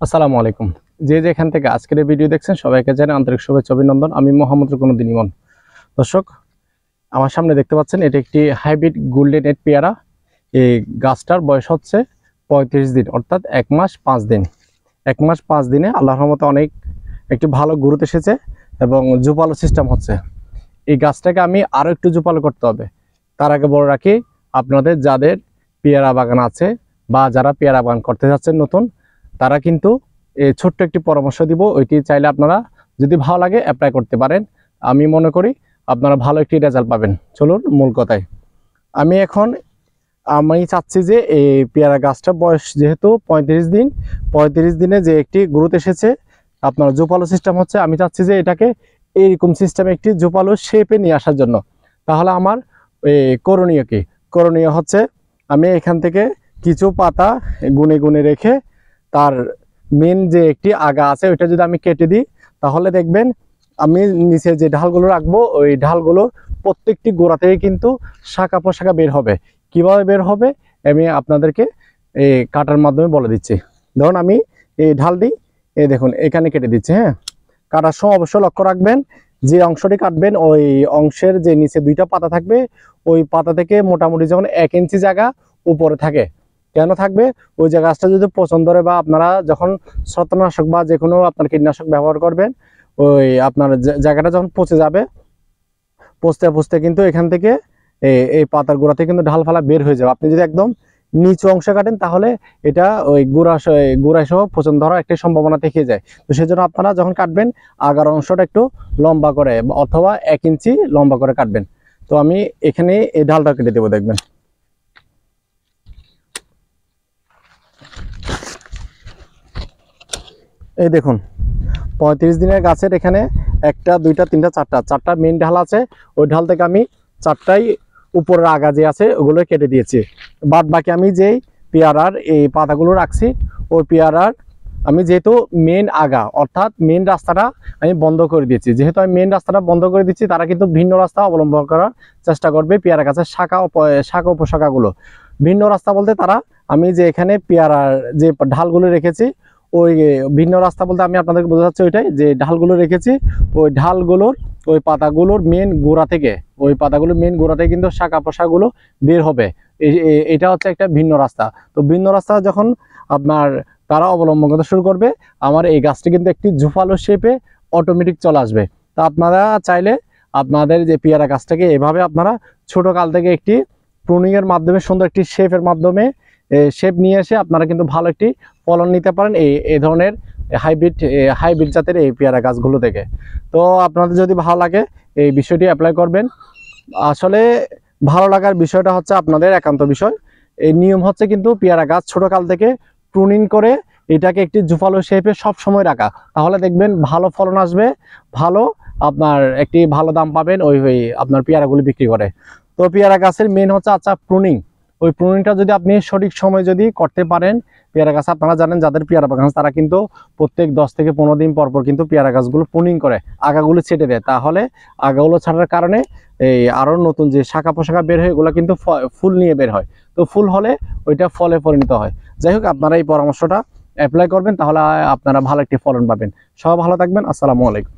আসসালামু আলাইকুম। যে যেখান থেকে আজকের এই ভিডিও দেখছেন সবাইকে জানাই আন্তরিক শুভেচ্ছা অভিনন্দন। আমি মোহাম্মদ রুকনুদ্দিন ইমন। দর্শক, আমার সামনে দেখতে পাচ্ছেন এটি একটি হাইব্রিড গোল্ডেন রেড পেয়ারা। এই গাছটার বয়স হচ্ছে 35 দিন, অর্থাৎ 1 মাস 5 দিন। 1 মাস 5 দিনে আল্লাহর রহমতে অনেক একটি ভালো গ্রোথ এসেছে এবং জোপালো সিস্টেম হচ্ছে। এই গাছটাকে আমি আরও একটু জোপালো করতে হবে। তার আগে বলে রাখি, আপনাদের যাদের পেয়ারা বাগান আছে বা যারা পেয়ারা বাগান করতে যাচ্ছেন নতুন, তারা কিন্তু ছোট্ট একটি পরামর্শ দিব, ওইটি চাইলে আপনারা যদি ভালো লাগে অ্যাপ্লাই করতে পারেন। আমি মনে করি আপনারা ভালো একটি রেজাল্ট পাবেন। চলুন মূল কথায়। আমি চাচ্ছি যে এই পেয়ারা গাছটার বয়স যেহেতু 35 দিন, 35 দিনে যে একটি গ্রোথ এসেছে, আপনার জোপালো সিস্টেম হচ্ছে, আমি চাচ্ছি যে এটাকে এইরকম সিস্টেমে একটি জোপালো শেপে নিয়ে আসার জন্য। তাহলে আমার করণীয় হচ্ছে, আমি এখান থেকে কিছু পাতা গুনে গুনে রেখে তার মেন যে একটি আগা আছে ওইটা যদি আমি কেটে দিই, তাহলে দেখবেন আমি নিচে যে ঢালগুলো রাখবো ওই ঢালগুলোর প্রত্যেকটি গোড়া থেকে কিন্তু শাখা প্রশাখা বের হবে। কিভাবে বের হবে আমি আপনাদেরকে এই কাটার মাধ্যমে বলে দিচ্ছি। ধরুন আমি এই ঢালটি দেখুন এখানে কেটে দিচ্ছি। হ্যাঁ, কাটার সময় অবশ্যই লক্ষ্য রাখবেন, যে অংশটি কাটবেন ওই অংশের যে নিচে দুইটা পাতা থাকবে, ওই পাতা থেকে মোটামুটি যখন 1 ইঞ্চি জায়গা উপরে থাকে। কেন থাকবে? ওই যে গাছটা যদি পচন ধরে বা আপনারা যখন ছত্রাকনাশক বা যে কোনো আপনার কীটনাশক ব্যবহার করবেন, ওই আপনার জায়গাটা যখন পচে যাবে, পচতে পচতে কিন্তু এখান থেকে এই পাতার গোড়া থেকে কিন্তু ঢালফালা বের হয়ে যাবে। আপনি যদি একদম নিচু অংশ কাটেন তাহলে এটা ওই গোড়ায় সহ পচন ধরার একটা সম্ভাবনা থেকে যায়। তো সেজন্য আপনারা যখন কাটবেন আগার অংশটা একটু লম্বা করে অথবা 1 ইঞ্চি লম্বা করে কাটবেন। তো আমি এখানে এই ঢালটা কেটে দেবো। দেখবেন এই দেখুন 35 দিনের গাছের এখানে 1টা 2টা 3টা 4টা মেইন ঢাল আছে। ওই ঢাল থেকে আমি 4টাই উপরের আগা যে আছে ওগুলো কেটে দিয়েছি। বাদ বাকি আমি যেই পেয়ারার এই পাতাগুলো রাখছি, ওই পেয়ারার আমি যেহেতু মেন আগা অর্থাৎ মেন রাস্তাটা আমি বন্ধ করে দিয়েছি। যেহেতু আমি মেন রাস্তাটা বন্ধ করে দিচ্ছি, তারা কিন্তু ভিন্ন রাস্তা অবলম্বন করার চেষ্টা করবে। পেয়ারা গাছের শাখা উপশাখাগুলো ভিন্ন রাস্তা বলতে তারা আমি যে এখানে পেয়ারার যে ঢালগুলো রেখেছি, ওই ভিন্ন রাস্তা বলতে আমি আপনাদেরকে বোঝাচ্ছি ওইটাই, যে ঢালগুলো রেখেছি ওই ঢালগুলোর ওই পাতাগুলোর মেন গোড়া থেকে, ওই পাতাগুলোর মেন গোড়া থেকে কিন্তু শাখা প্রশাখাগুলো বের হবে। এটা হচ্ছে একটা ভিন্ন রাস্তা। তো ভিন্ন রাস্তা যখন আপনার তারা অবলম্বন করতে শুরু করবে, আমার এই গাছটি কিন্তু একটি ঝোপালো শেপে অটোমেটিক চলে আসবে। তা আপনারা চাইলে আপনাদের যে পেয়ারা গাছটাকে এভাবে আপনারা ছোট কাল থেকে একটি প্রুনিংয়ের মাধ্যমে সুন্দর একটি শেপের মাধ্যমে শেপ নিয়ে এসে আপনারা কিন্তু ভালো একটি ফলন নিতে পারেন এই ধরনের হাইব্রিড জাতের এই পেয়ারা গাছগুলো থেকে। তো আপনাদের যদি ভালো লাগে এই বিষয়টি অ্যাপ্লাই করবেন। আসলে ভালো লাগার বিষয়টা হচ্ছে আপনাদের একান্ত বিষয়। এই নিয়ম হচ্ছে কিন্তু পেয়ারা গাছ ছোটকাল থেকে প্রুনিং করে এটাকে একটি জুফালো শেপে সব সময় রাখা, তাহলে দেখবেন ভালো ফলন আসবে, ভালো আপনার একটি ভালো দাম পাবেন ওই আপনার পেয়ারাগুলি বিক্রি করে। তো পেয়ারা গাছের মেন হচ্ছে প্রুনিং। ওই প্রুনিংটা যদি আপনি সঠিক সময় যদি করতে পারেন, পেয়ারা গাছ আপনারা জানেন যাদের পেয়ারা বাগান তারা কিন্তু প্রত্যেক 10 থেকে 15 দিন পর পর কিন্তু পেয়ারা গাছগুলো প্রুনিং করে আগাগুলো ছেটে দেয়। তাহলে আগাগুলো ছাড়ার কারণে এই আরো নতুন যে শাখা পোশাখা বের হয় এগুলো কিন্তু ফুল নিয়ে বের হয়। তো ফুল হলে ওইটা ফলে পরিণত হয়। যাই হোক, আপনারা এই পরামর্শটা অ্যাপ্লাই করবেন, তাহলে আপনারা ভালো একটি ফলন পাবেন। সবাই ভালো থাকবেন। আসসালামু আলাইকুম।